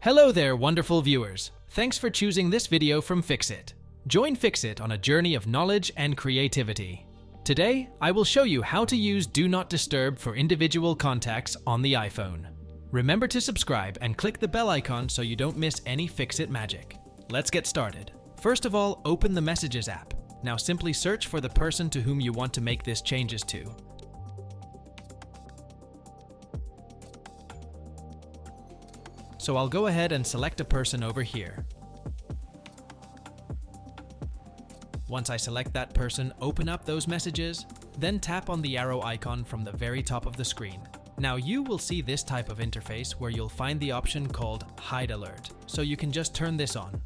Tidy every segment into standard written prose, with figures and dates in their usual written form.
Hello there, wonderful viewers. Thanks for choosing this video from Fixit. Join Fixit on a journey of knowledge and creativity. Today, I will show you how to use Do Not Disturb for individual contacts on the iPhone. Remember to subscribe and click the bell icon so you don't miss any Fixit magic. Let's get started. First of all, open the Messages app. Now simply search for the person to whom you want to make these changes to. So I'll go ahead and select a person over here. Once I select that person, open up those messages, then tap on the arrow icon from the very top of the screen. Now you will see this type of interface where you'll find the option called Hide Alert, so you can just turn this on.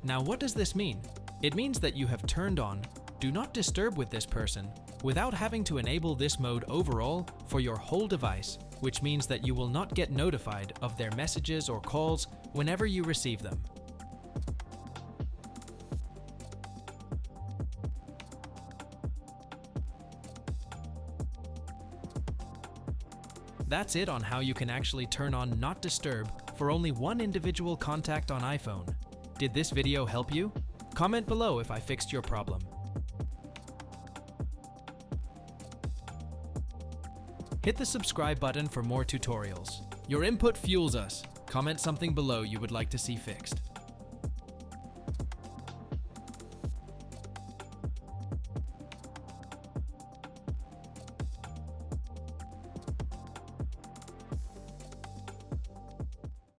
Now what does this mean? It means that you have turned on Do Not Disturb with this person without having to enable this mode overall for your whole device, which means that you will not get notified of their messages or calls whenever you receive them. That's it on how you can actually turn on Not Disturb for only one individual contact on iPhone. Did this video help you? Comment below if I fixed your problem. Hit the subscribe button for more tutorials. Your input fuels us. Comment something below you would like to see fixed.